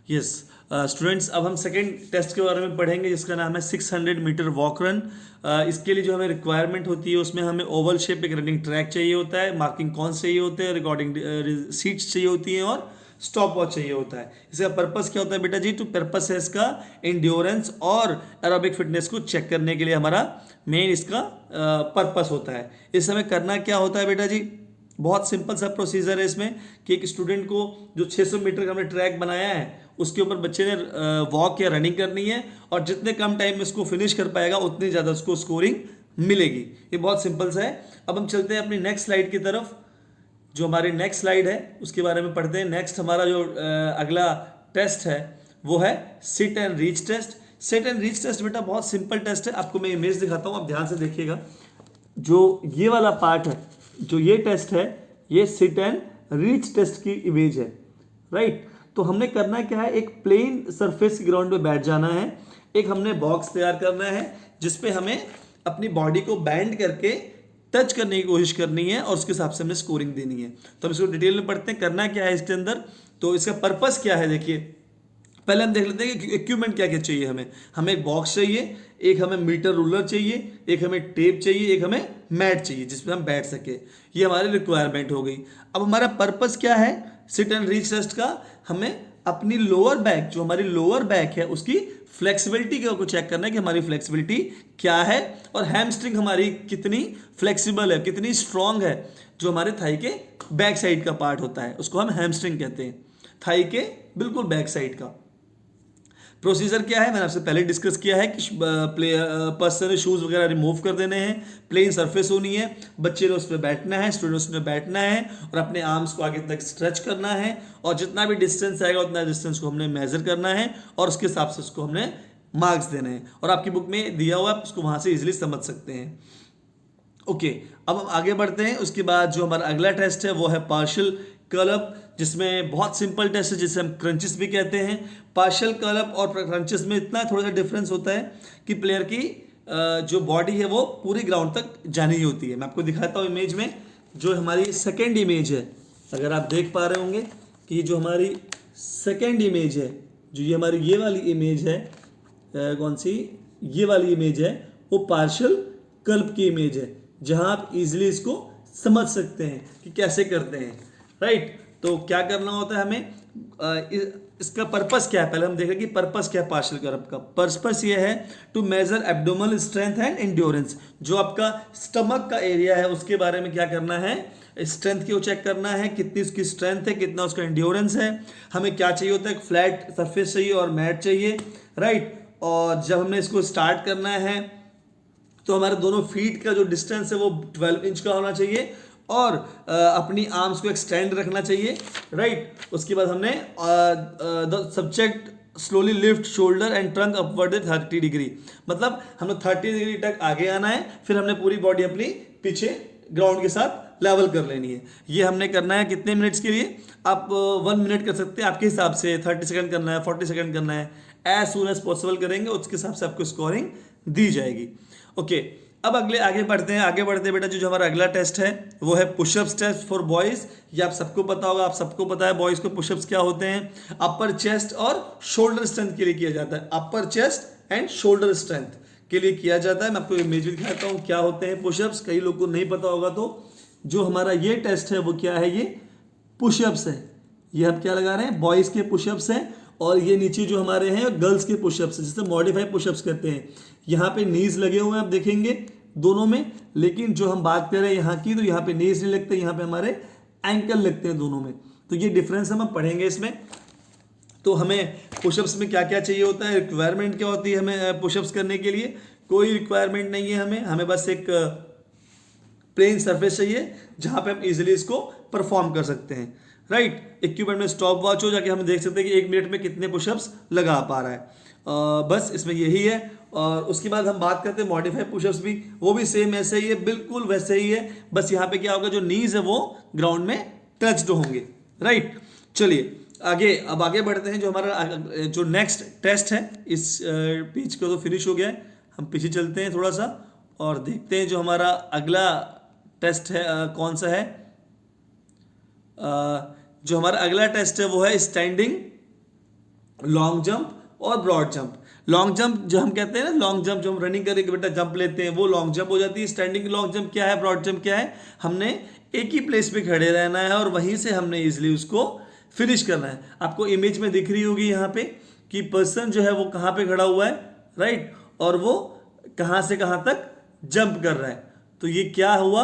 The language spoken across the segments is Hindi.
यस स्टूडेंट्स, अब हम सेकेंड टेस्ट के बारे में पढ़ेंगे जिसका नाम है 600 मीटर वॉक रन। इसके लिए जो हमें रिक्वायरमेंट होती है उसमें हमें ओवल शेप एक रनिंग ट्रैक चाहिए होता है, मार्किंग कॉन्स चाहिए होते हैं, रिकॉर्डिंग सीट्स चाहिए होती हैं और स्टॉप वॉच चाहिए होता है। इसका पर्पस क्या होता है बेटा जी? तो पर्पस है इसका इंड्योरेंस और एरोबिक फिटनेस को चेक करने के लिए हमारा मेन इसका पर्पस होता है। इस समय करना क्या होता है बेटा जी? बहुत सिंपल सा प्रोसीजर है इसमें कि एक स्टूडेंट को जो 600 मीटर का हमने ट्रैक बनाया है उसके ऊपर बच्चे ने वॉक या रनिंग करनी है और जितने कम टाइम में इसको फिनिश कर पाएगा उतनी ज़्यादा उसको स्कोरिंग मिलेगी। ये बहुत सिंपल सा है। अब हम चलते हैं अपनी नेक्स्ट स्लाइड की तरफ। जो हमारी नेक्स्ट स्लाइड है उसके बारे में पढ़ते हैं। नेक्स्ट हमारा जो अगला टेस्ट है वो है sit and reach test. Sit and reach test बेटा बहुत सिंपल टेस्ट है। आपको मैं इमेज दिखाता हूँ, आप ध्यान से देखिएगा। जो ये वाला पार्ट है, जो ये टेस्ट है, ये सिट एंड रीच टेस्ट की इमेज है, राइट। तो हमने करना क्या है, एक प्लेन सरफेस ग्राउंड पे बैठ जाना है। एक हमने बॉक्स तैयार करना है जिसपे हमें अपनी बॉडी को बैंड करके टच करने की कोशिश करनी है और उसके हिसाब से हमने स्कोरिंग देनी है। तो हम इसको डिटेल में पढ़ते हैं, करना क्या है इसके अंदर। तो इसका पर्पस क्या है देखिए। पहले हम देख लेते हैं कि इक्विपमेंट क्या क्या चाहिए हमें। हमें एक बॉक्स चाहिए, एक हमें मीटर रूलर चाहिए, एक हमें टेप चाहिए, एक हमें मैट चाहिए जिसमें हम बैठ सके। ये हमारी रिक्वायरमेंट हो गई। अब हमारा पर्पस क्या है सिट एंड रीच टेस्ट का? हमें अपनी लोअर बैक, जो हमारी लोअर बैक है उसकी फ्लेक्सिबिलिटी को चेक करना है कि हमारी फ्लेक्सिबिलिटी क्या है और हैमस्ट्रिंग हमारी कितनी फ्लेक्सिबल है, कितनी स्ट्रांग है। जो हमारे थाई के बैक साइड का पार्ट होता है उसको हम हैमस्ट्रिंग कहते हैं, थाई के बिल्कुल बैक साइड का। प्रोसीजर क्या है मैंने आपसे पहले डिस्कस किया है कि पर्सन ने शूज़ वगैरह रिमूव कर देने हैं, प्लेन सरफेस होनी है, बच्चे ने उस पर बैठना है, स्टूडेंट उस पर बैठना है और अपने आर्म्स को आगे तक स्ट्रेच करना है और जितना भी डिस्टेंस आएगा उतना डिस्टेंस को हमने मेजर करना है और उसके हिसाब से उसको हमने मार्क्स देने हैं। और आपकी बुक में दिया हुआ आप उसको वहाँ से इजिली समझ सकते हैं। ओके, अब हम आगे बढ़ते हैं। उसके बाद जो हमारा अगला टेस्ट है वो है पार्शियल कर्ल, जिसमें बहुत सिंपल टेस्ट है जिसे हम क्रंचेस भी कहते हैं। पार्शियल कर्ल और क्रंचेस में इतना थोड़ा सा डिफरेंस होता है कि प्लेयर की जो बॉडी है वो पूरी ग्राउंड तक जानी होती है। मैं आपको दिखाता हूँ इमेज में। जो हमारी सेकेंड इमेज है, अगर आप देख पा रहे होंगे कि जो हमारी सेकेंड इमेज है, जो ये हमारी ये वाली इमेज है, कौन सी, ये वाली इमेज है, वो पार्शियल कर्ल की इमेज है जहां आप इजीली इसको समझ सकते हैं कि कैसे करते हैं, राइट। तो क्या करना होता है हमें, इसका पर्पस क्या है पहले हम देखें कि पर्पस क्या है पार्शियल कर्व का। पर्पस ये है to measure abdominal strength and endurance. जो आपका स्टमक का एरिया है उसके बारे में क्या करना है, स्ट्रेंथ को चेक करना है, कितनी उसकी स्ट्रेंथ है, कितना उसका एंड्योरेंस है। हमें क्या चाहिए होता है, फ्लैट सरफेस चाहिए और मैट चाहिए, राइट। और जब हमने इसको स्टार्ट करना है तो हमारे दोनों फीट का जो डिस्टेंस है वो 12 इंच का होना चाहिए और अपनी आर्म्स को एक्सटेंड रखना चाहिए, राइट। उसके बाद हमने the subject slowly lift shoulder and trunk upward 30 degree, मतलब हमें 30 डिग्री तक आगे आना है, फिर हमने पूरी बॉडी अपनी पीछे ग्राउंड के साथ लेवल कर लेनी है। ये हमने करना है कितने मिनट्स के लिए? आप 1 मिनट कर सकते हैं आपके हिसाब से, 30 सेकंड करना है, 40 सेकंड करना है, एज सुन एज पॉसिबल करेंगे, उसके हिसाब से आपको स्कोरिंग दी जाएगी। ओके, अब अगले आगे बढ़ते हैं। आगे बढ़ते बेटा जो हमारा अगला टेस्ट है वो है पुशअप्स टेस्ट फॉर बॉयज। ये आप सबको पता होगा, आप सबको पता है बॉयज को पुशअप्स क्या होते हैं। अपर चेस्ट और शोल्डर स्ट्रेंथ के लिए किया जाता है, अपर चेस्ट एंड शोल्डर स्ट्रेंथ के लिए किया जाता है। मैं आपको इमेज भी दिखाता हूँ क्या होते हैं पुशअप्स, कई लोग को नहीं पता होगा। तो जो हमारा ये टेस्ट है वो क्या है, ये पुशअप्स है। ये हम क्या लगा रहे हैं, बॉयज के पुशअप्स हैं और ये नीचे जो हमारे हैं गर्ल्स के पुशअप्स है, जिसे मॉडिफाई पुशअप्स करते हैं। यहाँ पे नीज लगे हुए हैं आप देखेंगे दोनों में, लेकिन जो हम बात कर रहे हैं यहाँ की, तो यहाँ पे नीज नहीं लगते, यहाँ पे हमारे एंकल लगते हैं दोनों में। तो ये डिफरेंस हम पढ़ेंगे इसमें। तो हमें पुशअप्स में क्या क्या चाहिए होता है, रिक्वायरमेंट क्या होती है हमें पुशअप्स करने के लिए? कोई रिक्वायरमेंट नहीं है हमें बस एक प्लेन सरफेस चाहिए जहाँ पे हम इजीली इसको परफॉर्म कर सकते हैं, राइट। इक्विपमेंट में स्टॉप वॉच हो, जाके हम देख सकते हैं कि 1 मिनट में कितने पुशअप्स लगा पा रहा है। बस इसमें यही है। और उसके बाद हम बात करते हैं मॉडिफाई पुशअप्स भी, वो भी सेम ऐसे ही है, बिल्कुल वैसे ही है। बस यहाँ पे क्या होगा, जो नीज है वो ग्राउंड में टच्ड होंगे, राइट। चलिए आगे, अब आगे बढ़ते हैं। जो हमारा जो नेक्स्ट टेस्ट है, इस पेज को तो फिनिश हो गया है, हम पीछे चलते हैं थोड़ा सा और देखते हैं जो हमारा अगला टेस्ट है कौन सा है। जो हमारा अगला टेस्ट है वो है स्टैंडिंग लॉन्ग जंप और ब्रॉड जंप। लॉन्ग जंप जो हम कहते हैं ना, लॉन्ग जंप जो हम रनिंग करके बेटा जंप लेते हैं, वो लॉन्ग जंप हो जाती है। स्टैंडिंग लॉन्ग जंप क्या है, ब्रॉड जंप क्या है, हमने एक ही प्लेस पे खड़े रहना है और वहीं से हमने इजिली उसको फिनिश करना है। आपको इमेज में दिख रही होगी यहाँ पे कि पर्सन जो है वो कहाँ पे खड़ा हुआ है, राइट, और वो कहाँ से कहाँ तक जंप कर रहा है। तो ये क्या हुआ,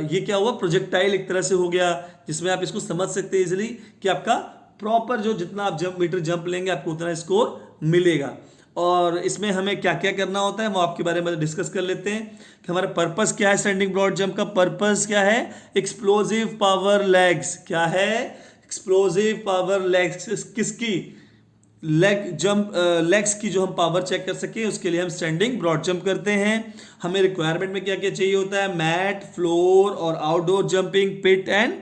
ये क्या हुआ, प्रोजेक्टाइल एक तरह से हो गया, जिसमें आप इसको समझ सकते हैं इजिली कि आपका प्रॉपर जो जितना आप मीटर जंप लेंगे आपको उतना स्कोर मिलेगा। और इसमें हमें क्या क्या करना होता है वो आपके बारे में डिस्कस कर लेते हैं कि हमारा पर्पस क्या है। स्टैंडिंग ब्रॉड जंप का पर्पस क्या है, एक्सप्लोजिव पावर लेग्स, क्या है, एक्सप्लोजिव पावर लेग्स, किसकी, लेग जंप, लेग्स की जो हम पावर चेक कर सके उसके लिए हम स्टैंडिंग ब्रॉड जंप करते हैं। हमें रिक्वायरमेंट में क्या क्या चाहिए होता है, मैट, फ्लोर और outdoor jumping pit and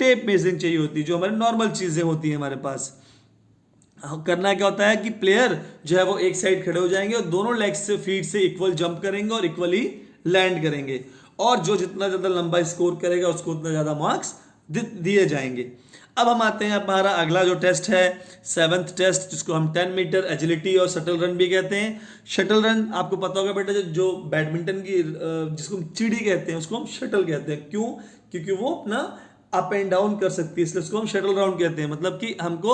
tape measuring चाहिए होती है, जो हमारी नॉर्मल चीजें होती हैं हमारे पास। करना क्या होता है कि प्लेयर जो है वो एक साइड खड़े हो जाएंगे और दोनों लेग्स से फीट से इक्वल जंप करेंगे और इक्वली लैंड करेंगे, और जो जितना ज्यादा लंबा स्कोर करेगा उसको उतना ज्यादा मार्क्स दिए जाएंगे। अब हम आते हैं हमारा अगला जो टेस्ट है, 7th टेस्ट, जिसको हम 10 मीटर एजिलिटी और शटल रन भी कहते हैं। शटल रन आपको पता होगा बेटा, जो बैडमिंटन की जिसको हम चिड़ी कहते हैं उसको हम शटल कहते हैं। क्यों, क्योंकि वो अपना अप एंड डाउन कर सकती है, इसलिए उसको हम शटल राउंड कहते हैं। मतलब कि हमको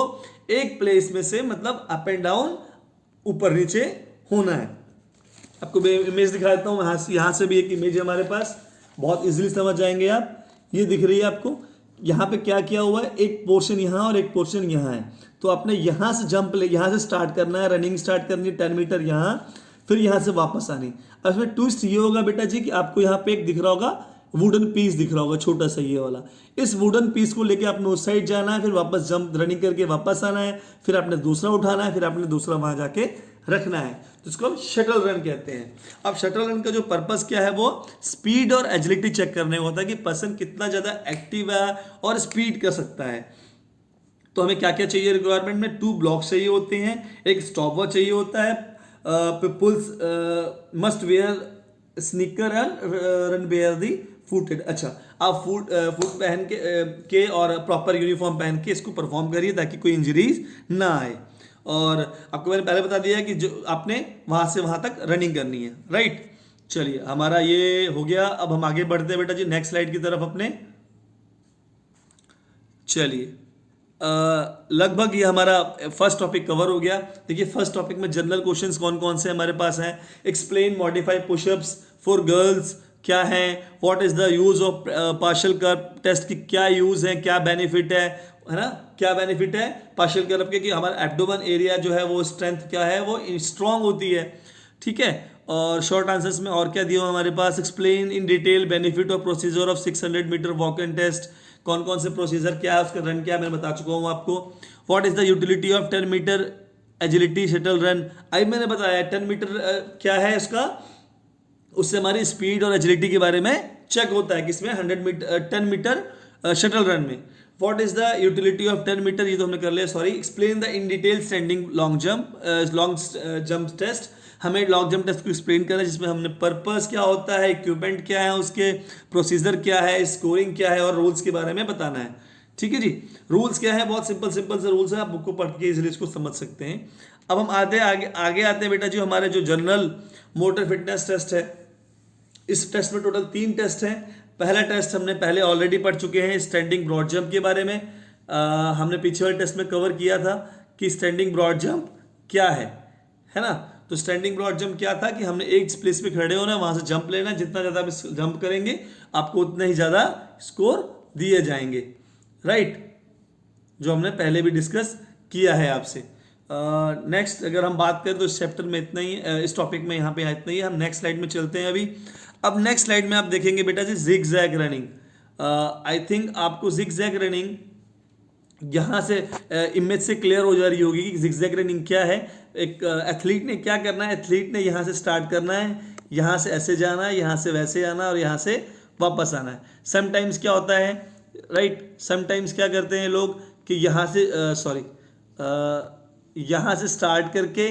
एक प्लेस में से मतलब अप एंड डाउन ऊपर नीचे होना है। आपको इमेज दिखा देता हूँ, यहाँ से भी एक इमेज है हमारे पास, बहुत इजीली समझ जाएंगे आप। ये दिख रही है आपको, यहाँ पे क्या किया हुआ है, एक पोर्शन यहाँ और एक पोर्शन यहाँ है। तो आपने यहाँ से जंप ले, यहाँ से स्टार्ट करना है, रनिंग स्टार्ट करनी है 10 मीटर यहाँ, फिर यहाँ से वापस आनी। अब इसमें ट्विस्ट ये होगा बेटा जी कि आपको यहाँ पे एक दिख रहा होगा वुडन पीस दिख रहा होगा छोटा सा ये वाला, इस वुडन पीस को लेके आपने उस साइड जाना है, फिर वापस जंप रनिंग करके वापस आना है, फिर आपने दूसरा उठाना है, फिर आपने दूसरा वहां जाके रखना है, तो इसको हम शटल रन कहते हैं। अब शटल रन का जो पर्पस क्या है, वो स्पीड और एजिलिटी चेक करने को होता है कि पर्सन कितना ज्यादा एक्टिव है और स्पीड कर सकता है। तो हमें क्या क्या चाहिए रिक्वायरमेंट में, 2 ब्लॉक्स चाहिए होते हैं, एक स्टॉप वॉच चाहिए होता है, peoples must wear sneaker and run wear the footed. अच्छा, आप फूट पहन के और प्रॉपर यूनिफॉर्म पहन के इसको परफॉर्म करिए ताकि कोई इंजरीज ना आए। और आपको मैंने पहले बता दिया कि जो आपने वहां से वहां तक रनिंग करनी है, राइट। चलिए हमारा ये हो गया, अब हम आगे बढ़ते हैं बेटा जी नेक्स्ट स्लाइड की तरफ अपने। चलिए लगभग ये हमारा फर्स्ट टॉपिक कवर हो गया। देखिए फर्स्ट टॉपिक में जनरल क्वेश्चंस कौन कौन से हमारे पास हैं। Explain modify pushups for girls क्या है, what is the use of partial curve test की क्या यूज है, क्या बेनिफिट है ना, क्या बेनिफिट है पार्शियल कर्व के, कि हमारा एब्डोमेन एरिया जो है वो स्ट्रेंथ क्या है, वो स्ट्रांग होती है, ठीक है। और शॉर्ट आंसर्स में और क्या दिया हमारे पास, explain in detail benefit of procedure of 600 metre walk and test, कौन कौन से प्रोसीजर क्या है, उसका रन क्या है मैंने बता चुका हूँ आपको। What is the utility of 10 metre agility shuttle run, अभी मैंने बताया 10 मीटर क्या है इसका, उससे हमारी स्पीड और एजिलिटी के बारे में चेक होता है किसमें, 10 मीटर शटल रन में। What is the utility of 10 metre, ये तो हमने कर लिया, sorry. Explain the in detail standing long jump test, हमें लॉन्ग जंप टेस्ट को एक्सप्लेन करना है, जिसमें हमने पर्पस क्या होता है, इक्विपमेंट क्या है, उसके प्रोसीजर क्या है, स्कोरिंग क्या है और रूल्स के बारे में बताना है, ठीक है जी। रूल्स क्या है, बहुत सिंपल सिंपल से रूल्स है, आप बुक को पढ़ के इजीली इसको समझ सकते हैं। अब हम आगे आते हैं बेटा जी, हमारे जो जनरल मोटर फिटनेस टेस्ट है, इस टेस्ट में टोटल 3 टेस्ट हैं। पहला टेस्ट हमने पहले ऑलरेडी पढ़ चुके हैं स्टैंडिंग ब्रॉड जंप के बारे में। हमने पीछे वाले टेस्ट में कवर किया था कि स्टैंडिंग ब्रॉड जंप क्या है ना। तो स्टैंडिंग ब्रॉड जंप क्या था कि हमने एक प्लेस पे खड़े होना, वहां से जंप लेना, जितना ज्यादा आप जंप करेंगे आपको उतना ही ज्यादा स्कोर दिए जाएंगे, राइट, जो हमने पहले भी डिस्कस किया है आपसे। नेक्स्ट अगर हम बात करें तो इस चैप्टर में इतना ही, इस टॉपिक में यहाँ पे इतना ही। हम नेक्स्ट स्लाइड में चलते हैं अभी। अब नेक्स्ट स्लाइड में आप देखेंगे बेटा जी zig zag running. I think आपको जिग जैग रनिंग यहाँ से इमेज से क्लियर हो जा रही होगी कि जिग जैग रनिंग क्या है। एक एथलीट ने क्या करना है, एथलीट ने यहाँ से स्टार्ट करना है, यहाँ से ऐसे जाना है, यहाँ से वैसे आना और यहाँ से वापस आना है। समटाइम्स क्या होता है, राइट, समटाइम्स क्या करते हैं लोग कि यहाँ से यहाँ से स्टार्ट करके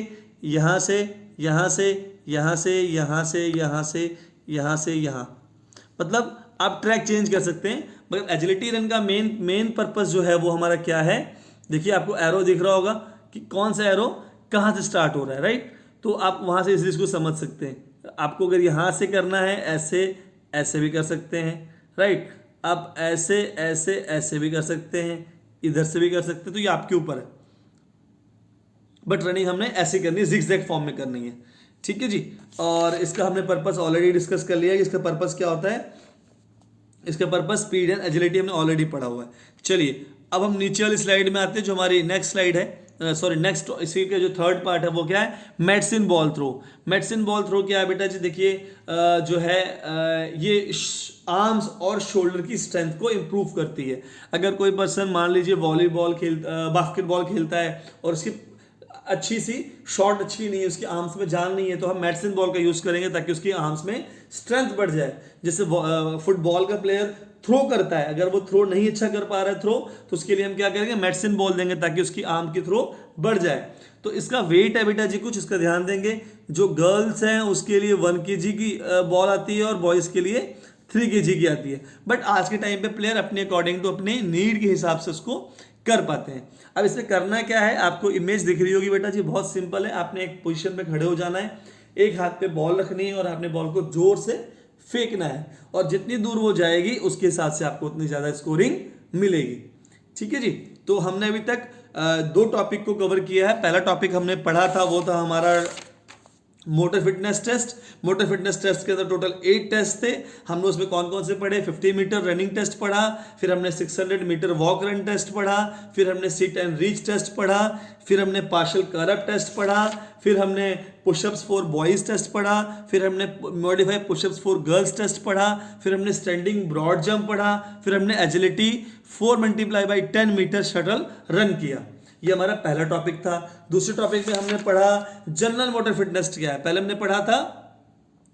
यहाँ से यहाँ से यहाँ से यहाँ से यहाँ से यहाँ से यहाँ, मतलब आप ट्रैक चेंज कर सकते हैं। मगर एजिलिटी रन का मेन पर्पस जो है वो हमारा क्या है देखिए आपको एरो दिख रहा होगा कि कौन सा एरो कहाँ से स्टार्ट हो रहा है, राइट। तो आप वहाँ से इस चीज़ को समझ सकते हैं। आपको अगर यहाँ से करना है ऐसे ऐसे भी कर सकते हैं, राइट। आप ऐसे ऐसे ऐसे भी कर सकते हैं, इधर से भी कर सकते हैं, तो ये आपके ऊपर है। बट रनिंग हमने ऐसे करनी है, जिगजैग फॉर्म में करनी है, ठीक है जी। और इसका हमने पर्पस ऑलरेडी डिस्कस कर लिया है। इसका पर्पस क्या होता है, इसका पर्पस स्पीड एंड एजिलिटी हमने ऑलरेडी पढ़ा हुआ है। चलिए अब हम नीचे वाली स्लाइड में आते हैं, जो हमारी नेक्स्ट स्लाइड है, सॉरी नेक्स्ट इसी का जो थर्ड पार्ट है वो क्या है, medicine ball throw. Medicine ball throw क्या है बेटा जी, देखिए जो है ये आर्म्स और शोल्डर की स्ट्रेंथ को इम्प्रूव करती है। अगर कोई पर्सन मान लीजिए वॉलीबॉल बास्केटबॉल खेलता है और उसकी अच्छी सी शॉट अच्छी नहीं है, उसकी आर्म्स में जान नहीं है, तो हम मेडिसिन बॉल का यूज करेंगे ताकि उसकी आर्म्स में स्ट्रेंथ बढ़ जाए। जैसे फुटबॉल का प्लेयर थ्रो करता है, अगर वो थ्रो नहीं अच्छा कर पा रहा है थ्रो, तो उसके लिए हम क्या करेंगे, मेडिसिन बॉल देंगे ताकि उसकी आर्म की थ्रो बढ़ जाए। तो इसका वेट है बेटा जी कुछ, इसका ध्यान देंगे। जो गर्ल्स हैं उसके लिए 1 kg की बॉल आती है और बॉयज के लिए 3 kg की आती है। बट आज के टाइम पे प्लेयर अपने अकॉर्डिंग टू अपने नीड के हिसाब से उसको कर पाते हैं। अब इसमें करना क्या है, आपको इमेज दिख रही होगी बेटा जी, बहुत सिंपल है। आपने एक पोजीशन पे खड़े हो जाना है, एक हाथ पे बॉल रखनी है और आपने बॉल को जोर से फेंकना है, और जितनी दूर वो जाएगी उसके हिसाब से आपको उतनी ज्यादा स्कोरिंग मिलेगी, ठीक है जी। तो हमने अभी तक 2 टॉपिक को कवर किया है। पहला टॉपिक हमने पढ़ा था वो था हमारा motor fitness test. Motor fitness test के अंदर टोटल 8 टेस्ट थे। हमने उसमें कौन कौन से पढ़े, 50 मीटर रनिंग टेस्ट पढ़ा, फिर हमने 600 मीटर वॉक रन टेस्ट पढ़ा, फिर हमने सिट एंड रीच टेस्ट पढ़ा, फिर हमने पार्शियल करअप टेस्ट पढ़ा, फिर हमने पुशअप्स फॉर बॉयज टेस्ट पढ़ा, फिर हमने modify pushups for girls test पढ़ा, फिर हमने स्टैंडिंग ब्रॉड जंप पढ़ा, फिर हमने एजिलिटी 4 × 10 मीटर शटल रन किया। ये हमारा पहला टॉपिक था। दूसरे टॉपिक में हमने पढ़ा जनरल मोटर फिटनेस क्या है। पहले हमने पढ़ा था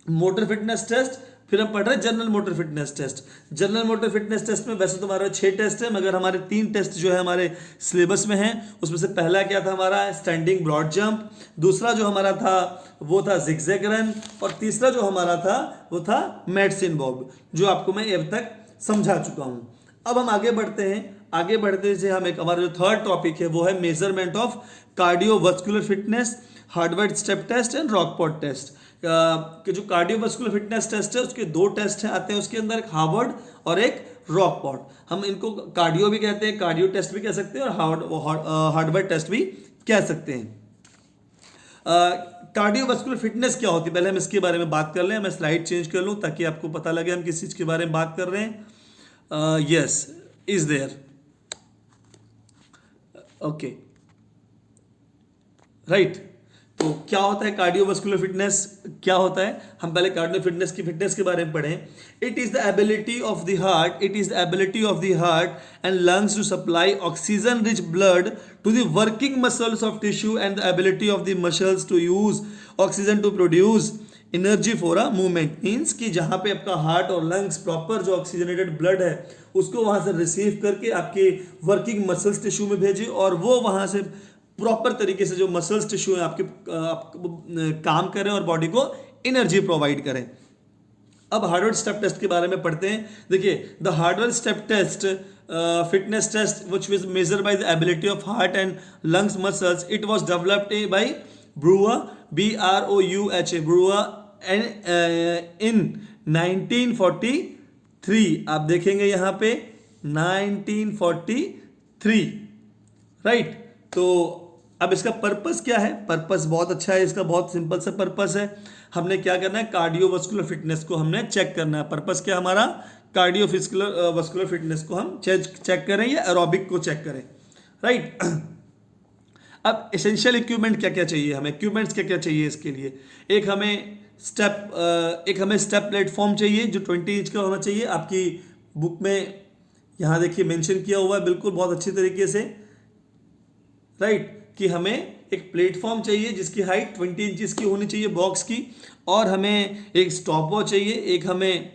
मोटर फिटनेस टेस्ट, फिर हम पढ़ रहे हैं general motor fitness test. General motor fitness test में वैसे तो हमारे 6 टेस्ट है, मगर हमारे 3 टेस्ट जो है हमारे सिलेबस में हैं। उसमें से पहला क्या था हमारा, स्टैंडिंग ब्रॉड जंप, दूसरा जो हमारा था वो था जिगजैग रन, और तीसरा जो हमारा था वो था मेडिसिन बॉल, जो आपको मैं अब तक समझा चुका हूं। अब हम आगे बढ़ते हैं। आगे बढ़ते से हम एक हमारा जो थर्ड टॉपिक है वो है measurement of cardiovascular fitness, Harvard step test and Rockport test. कि जो कार्डियोवास्कुलर फिटनेस टेस्ट है उसके 2 टेस्ट हैं आते हैं उसके अंदर, एक हार्वर्ड और एक रॉकपॉट। हम इनको कार्डियो भी कहते हैं, कार्डियो टेस्ट भी कह सकते हैं, और हार्वर्ड टेस्ट भी कह सकते हैं। कार्डियोवास्कुलर फिटनेस क्या होती है, पहले हम इसके बारे में बात कर लें। मैं स्लाइड चेंज कर लूं ताकि आपको पता लगे हम किस चीज के बारे में बात कर रहे हैं। Yes, is there, okay, right. तो क्या होता है कार्डियोवास्कुलर फिटनेस, क्या होता है, हम पहले कार्डियो फिटनेस के बारे में पढ़ें। It is the ability of the heart, it is the ability of the heart and lungs to supply oxygen rich blood to the working muscles of tissue and the ability of the muscles to use oxygen to produce energy for a movement. Means कि जहां पे आपका हार्ट और लंग्स प्रॉपर जो ऑक्सीजनेटेड ब्लड है उसको वहां से रिसीव करके आपके वर्किंग मसल्स टिश्यू में भेजे, और वो वहां से प्रॉपर तरीके से जो मसल्स टिश्यू है आपके काम करें और बॉडी को एनर्जी प्रोवाइड करें। अब हार्वर्ड स्टेप टेस्ट के बारे में पढ़ते हैं। देखिए, the Harvard step test fitness test which was measured by the ability of heart and lungs muscles, it was developed by Brouha, BROUH, Brouha in 1943। आप देखेंगे यहां पे 1943, राइट। तो अब इसका पर्पस क्या है, पर्पस बहुत अच्छा है इसका, बहुत सिंपल सा पर्पस है। हमने क्या करना है, कार्डियोवास्कुलर फिटनेस को हमने चेक करना है। पर्पस क्या हमारा, कार्डियोवास्कुलर फिटनेस को हम चेक करें या एरोबिक को चेक करें, राइट। अब एसेंशियल इक्विपमेंट क्या क्या चाहिए हमें, इक्विपमेंट्स क्या क्या चाहिए इसके लिए। एक हमें स्टेप प्लेटफॉर्म चाहिए जो 20 इंच का होना चाहिए। आपकी बुक में यहाँ देखिए मेंशन किया हुआ है बिल्कुल बहुत अच्छी तरीके से, राइट, कि हमें एक प्लेटफॉर्म चाहिए जिसकी हाइट 20 इंचेस की होनी चाहिए बॉक्स की, और हमें एक स्टॉप वॉच चाहिए, एक हमें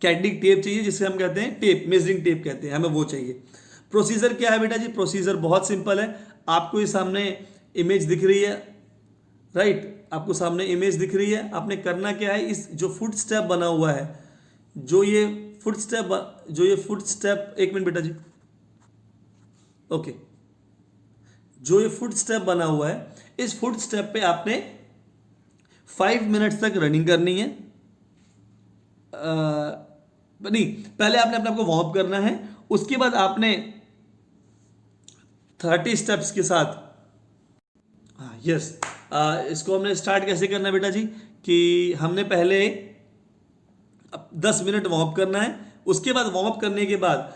कैंडिक टेप चाहिए जिसे हम कहते हैं टेप, मेजरिंग टेप कहते हैं, हमें वो चाहिए। प्रोसीजर क्या है बेटा जी, प्रोसीजर बहुत सिंपल है। आपको ये सामने इमेज दिख रही है, राइट, आपको सामने इमेज दिख रही है। आपने करना क्या है, इस जो फुट स्टेप बना हुआ है, जो ये फुट स्टेप, एक मिनट बेटा जी, ओके, जो ये फुट स्टेप बना हुआ है, इस फुट स्टेप पे आपने 5 मिनट्स तक रनिंग करनी है। नहीं, पहले आपने अपने आप को वार्म अप करना है, उसके बाद आपने 30 स्टेप्स के साथ, हाँ यस, इसको हमने स्टार्ट कैसे करना है बेटा जी, कि हमने पहले 10 मिनट वार्म अप करना है, उसके बाद वार्म अप करने के बाद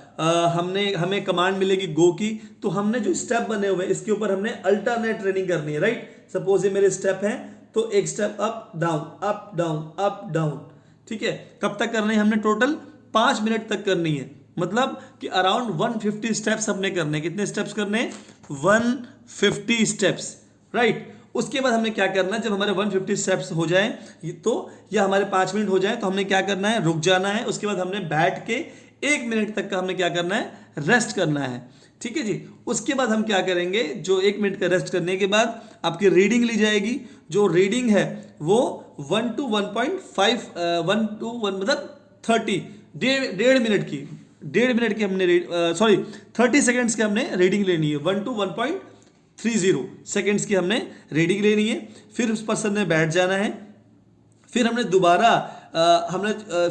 हमें कमांड मिलेगी गो की, तो हमने जो स्टेप बने हुए हैं इसके ऊपर हमने अल्टरनेट रनिंग करनी है, राइट। सपोज ये मेरे स्टेप हैं, तो एक step up down up down up down, ठीक है। कब तक करना है, हमने टोटल 5 मिनट तक करनी है, मतलब कि अराउंड 150 स्टेप्स हमने करने। कितने स्टेप्स करने हैं, 150 स्टेप्स, राइट। उसके बाद हमने क्या करना है, जब हमारे 150 स्टेप्स हो जाए तो या हमारे 5 मिनट हो जाए, तो हमने क्या करना है, रुक जाना है। उसके बाद हमने बैठ के 1 मिनट तक का हमने क्या करना है, रेस्ट करना है, ठीक है जी। उसके बाद हम क्या करेंगे, जो 1 मिनट का रेस्ट करने के बाद आपकी रीडिंग ली जाएगी। जो रीडिंग है वो 1 to 1.5 1 to 1 मतलब 30 डेढ़ मिनट की, हमने 30 सेकेंड्स की हमने रीडिंग लेनी है। 1 to 1.30 सेकेंड्स की हमने रीडिंग लेनी है। फिर उस पर्सन ने बैठ जाना है। फिर हमने दोबारा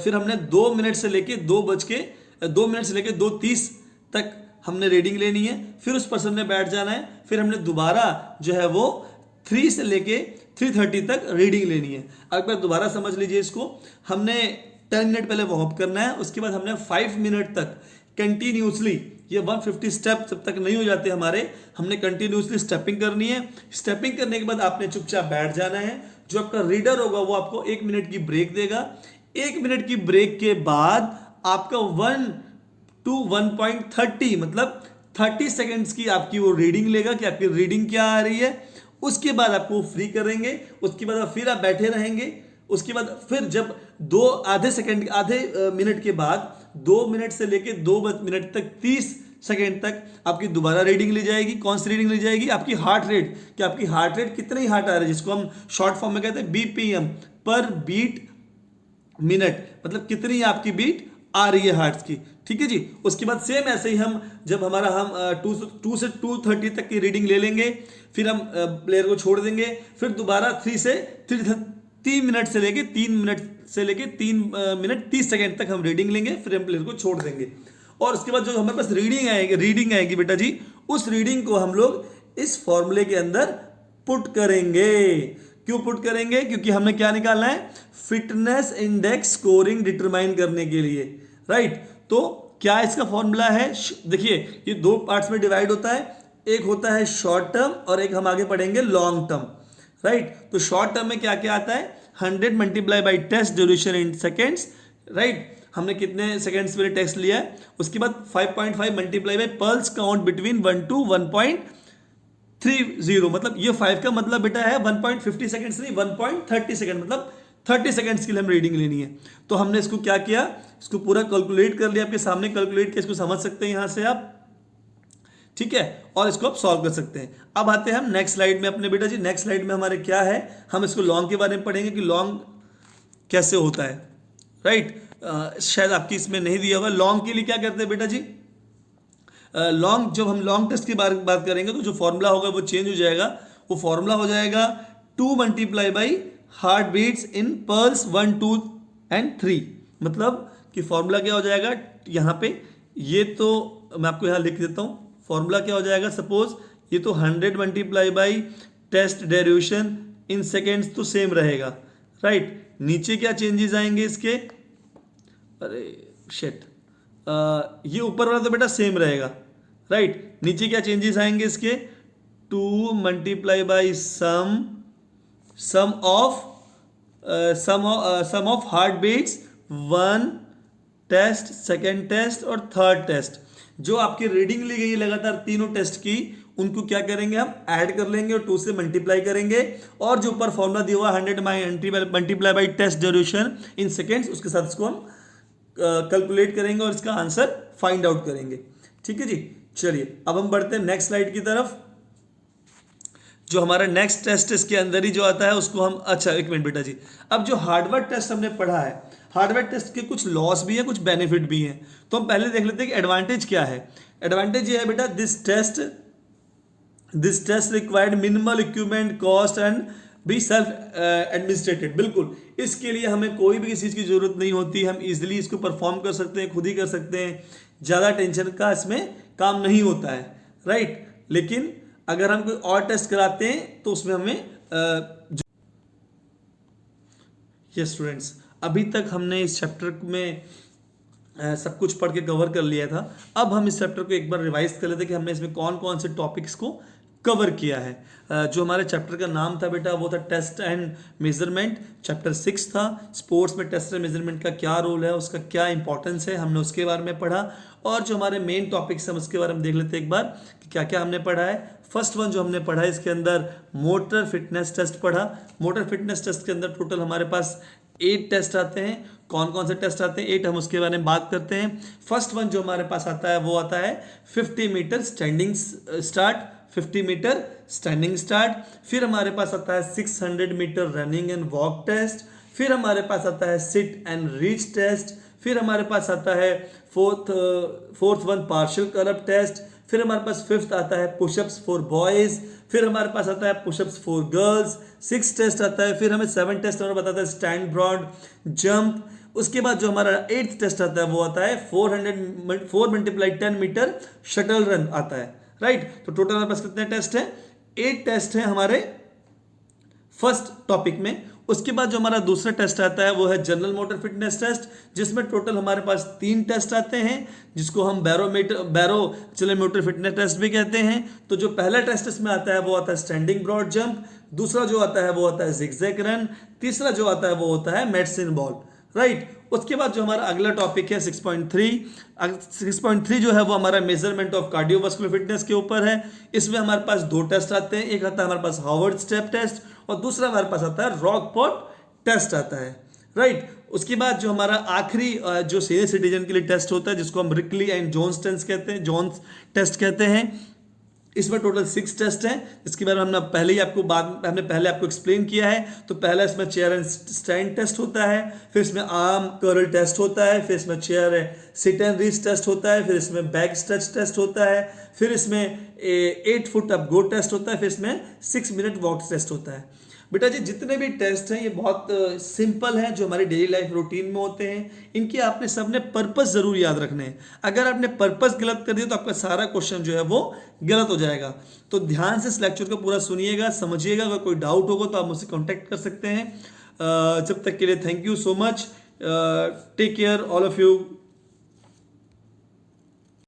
फिर हमने 2 मिनट से लेके 2:30 तक हमने रीडिंग लेनी है। फिर उस पर्सन ने बैठ जाना है। फिर हमने दोबारा जो है वो 3 से लेके 3:30 तक रीडिंग लेनी है। अब एक बार दोबारा समझ लीजिए इसको। हमने 10 मिनट पहले वार्म अप करना है, उसके बाद हमने 5 मिनट तक कंटिन्यूसली, ये 150 स्टेप जब तक नहीं हो जाते हमारे, हमने कंटिन्यूसली स्टेपिंग करनी है। स्टेपिंग करने के बाद आपने चुपचाप बैठ जाना है। जो आपका रीडर होगा वो आपको 1 मिनट की ब्रेक देगा। 1 मिनट की ब्रेक के बाद आपका 1 to 1.30 मतलब 30 सेकेंड्स की आपकी वो रीडिंग लेगा कि आपकी रीडिंग क्या आ रही है। उसके बाद आपको फ्री करेंगे। उसके बाद फिर आप बैठे रहेंगे। उसके बाद फिर जब आधे मिनट के बाद 2 मिनट से लेके 2 मिनट तक 30 सेकेंड तक आपकी दोबारा रीडिंग ली जाएगी। कौन सी रीडिंग ली जाएगी, आपकी हार्ट रेट, कि आपकी हार्ट रेट कितनी हार्ट आ रही है, जिसको हम शॉर्ट फॉर्म में कहते हैं BPM, पर बीट मिनट, मतलब कितनी आपकी बीट आ रही है हार्ट की, ठीक है जी। उसके बाद सेम ऐसे ही हम 2 से 2:30 तक की रीडिंग ले लेंगे। फिर हम प्लेयर को छोड़ देंगे। फिर दोबारा 3 मिनट से लेके 3 मिनट 30 सेकेंड तक हम रीडिंग लेंगे। फिर हम प्लेयर को छोड़ देंगे। और उसके बाद जो हमारे पास रीडिंग आएगी बेटा जी, उस रीडिंग को हम लोग इस फॉर्मूले के अंदर पुट करेंगे। क्यों पुट करेंगे, क्योंकि हमने क्या निकालना है, फिटनेस इंडेक्स स्कोरिंग डिटरमाइन करने के लिए, राइट। तो क्या इसका फॉर्मूला है, देखिए ये 2 पार्ट्स में डिवाइड होता है। एक होता है शॉर्ट टर्म और एक हम आगे पढ़ेंगे लॉन्ग टर्म, राइट। तो शॉर्ट टर्म में क्या क्या आता है, 100 multiply by test duration in seconds, right. हमने कितने सेकेंड्स में टेस्ट लिया है। उसके बाद 5.5 multiply by pulse count between 1 to 1.30, मतलब ये 5 का मतलब बेटा है 1.50 सेकेंड्स नहीं, 1.30 सेकेंड, मतलब 30 सेकेंड्स के लिए हम रीडिंग लेनी है। तो हमने इसको क्या किया, इसको पूरा कैलकुलेट कर लिया, आपके सामने कैलकुलेट किया, इसको समझ सकते हैं यहां से आप, ठीक है। और इसको आप सॉल्व कर सकते हैं। अब आते हैं हम नेक्स्ट स्लाइड में अपने बेटा जी। नेक्स्ट स्लाइड में हमारे क्या है, हम इसको लॉन्ग के बारे में पढ़ेंगे कि लॉन्ग कैसे होता है, राइट। शायद आपकी इसमें नहीं दिया हुआ। लॉन्ग के लिए क्या करते हैं बेटा जी, लॉन्ग, जब हम लॉन्ग टेस्ट की बात करेंगे तो जो फॉर्मूला होगा वो चेंज हो जाएगा। वो फॉर्मूला हो जाएगा 2 multiply by heart beats in pulse 1, 2 and 3, मतलब कि फॉर्मूला क्या हो जाएगा यहाँ पे, ये तो मैं आपको यहाँ लिख देता हूँ। फॉर्मूला क्या हो जाएगा, सपोज ये तो 100 multiply by test duration in seconds तो सेम रहेगा, राइट। नीचे क्या चेंजेस आएंगे इसके, अरे शिट, ये ऊपर वाला तो बेटा सेम रहेगा, राइट। नीचे क्या चेंजेस आएंगे इसके, 2 multiply by sum of heart beats 1 test, second test और थर्ड टेस्ट। जो आपकी रीडिंग ली गई है लगातार तीनों टेस्ट की, उनको क्या करेंगे, हम ऐड कर लेंगे और 2 से मल्टीप्लाई करेंगे। और जो ऊपर फॉर्मूला दिया हुआ 100 multiply by test duration in seconds, उसके साथ इसको हम कैलकुलेट करेंगे और इसका आंसर फाइंड आउट करेंगे, ठीक है जी। चलिए अब हम बढ़ते हैं नेक्स्ट स्लाइड की तरफ। जो हमारा नेक्स्ट टेस्ट इसके अंदर ही जो आता है उसको हम, अच्छा एक मिनट बेटा जी, अब जो हार्डवेयर टेस्ट हमने पढ़ा है, हार्डवेयर टेस्ट के कुछ लॉस भी हैं, कुछ बेनिफिट भी हैं। तो हम पहले देख लेते हैं कि एडवांटेज क्या है। एडवांटेज ये है बेटा, this test this test required minimal equipment cost and be self administered. बिल्कुल, इसके लिए हमें कोई भी किसी चीज़ की जरूरत नहीं होती, हम इजीली इसको परफॉर्म कर सकते हैं, खुद ही कर सकते हैं, ज़्यादा टेंशन का इसमें काम नहीं होता है, राइट। लेकिन अगर हम कोई और टेस्ट कराते हैं तो उसमें हमें यस स्टूडेंट्स, अभी तक हमने इस चैप्टर में सब कुछ पढ़ के कवर कर लिया था। अब हम इस चैप्टर को एक बार रिवाइज कर लेते हैं कि हमने इसमें कौन कौन से टॉपिक्स को कवर किया है। जो हमारे चैप्टर का नाम था बेटा वो था टेस्ट एंड मेजरमेंट, चैप्टर 6 था। स्पोर्ट्स में टेस्ट एंड मेजरमेंट का क्या रोल है, उसका क्या इंपॉर्टेंस है, हमने उसके बारे में पढ़ा। और जो हमारे मेन टॉपिक्स हैं उसके बारे में देख लेते हैं एक बार कि क्या क्या हमने पढ़ा है। फर्स्ट वन जो हमने पढ़ा है इसके अंदर मोटर फिटनेस टेस्ट पढ़ा। मोटर फिटनेस टेस्ट के अंदर टोटल हमारे पास 8 टेस्ट आते हैं। कौन कौन से टेस्ट आते हैं 8, हम उसके बारे में बात करते हैं। फर्स्ट वन जो हमारे पास आता है वो आता है 50 meter standing start, 50 meter standing start. फिर हमारे पास आता है 600 meter running and walk test. फिर हमारे पास आता है सिट एंड रीच टेस्ट। फिर हमारे पास आता है फोर्थ वन पार्शियल करअप टेस्ट। फिर हमारे पास फिफ्थ आता है पुशअप्स फॉर बॉयज। फिर हमारे पास आता है पुशअप्स फॉर गर्ल्स। 6 टेस्ट आता है। फिर हमें 7 टेस्ट हमारा बताता है स्टैंड ब्रॉड जंप। उसके बाद जो हमारा 8th टेस्ट आता है वो आता है 4x10 मीटर शटल रन आता है, राइट। तो टोटल हमारे पास कितने टेस्ट हैं, 8 टेस्ट हैं हमारे फर्स्ट टॉपिक में। उसके बाद जो हमारा दूसरा टेस्ट आता है वो है जनरल मोटर फिटनेस टेस्ट, जिसमें टोटल हमारे पास 3 टेस्ट आते हैं, जिसको हम बैरोमीटर फिटनेस टेस्ट भी कहते हैं। तो जो पहला टेस्ट इसमें आता है वो आता है स्टैंडिंग ब्रॉड जंप। दूसरा जो आता है वो आता है जिगजैग रन। तीसरा जो आता है वो होता है मेडिसिन बॉल, राइट। उसके बाद जो हमारा अगला टॉपिक है 6.3 जो है वो हमारा मेजरमेंट ऑफ कार्डियोवास्कुलर फिटनेस के ऊपर है। इसमें हमारे पास 2 टेस्ट आते हैं, एक आता है हमारे पास हार्वर्ड स्टेप टेस्ट और दूसरा हमारे पास आता है रॉकपॉट टेस्ट आता है, राइट। उसके बाद जो हमारा आखिरी जो सीनियर सिटीजन के लिए टेस्ट होता है जिसको हम रिकली एंड जोन्स टेस्ट कहते हैं। इसमें टोटल 6 टेस्ट हैं, जिसके बारे में हमने पहले आपको एक्सप्लेन किया है। तो पहला इसमें चेयर एंड स्टैंड टेस्ट होता है, फिर इसमें आर्म कर्ल टेस्ट होता है, फिर इसमें chair sit and reach test होता है, फिर इसमें बैक स्ट्रेच टेस्ट होता है, फिर इसमें 8 फुट अप गो टेस्ट होता है, फिर इसमें 6 मिनट वॉक टेस्ट होता है। बेटा जी जितने भी टेस्ट हैं ये बहुत सिंपल हैं, जो हमारी डेली लाइफ रूटीन में होते हैं। इनके आपने सबने पर्पस जरूर याद रखने हैं। अगर आपने पर्पस गलत कर दिया तो आपका सारा क्वेश्चन जो है वो गलत हो जाएगा। तो ध्यान से इस लेक्चर को पूरा सुनिएगा, समझिएगा। अगर कोई डाउट होगा तो आप मुझसे कॉन्टैक्ट कर सकते हैं। जब तक के लिए thank you so much, take care all of you.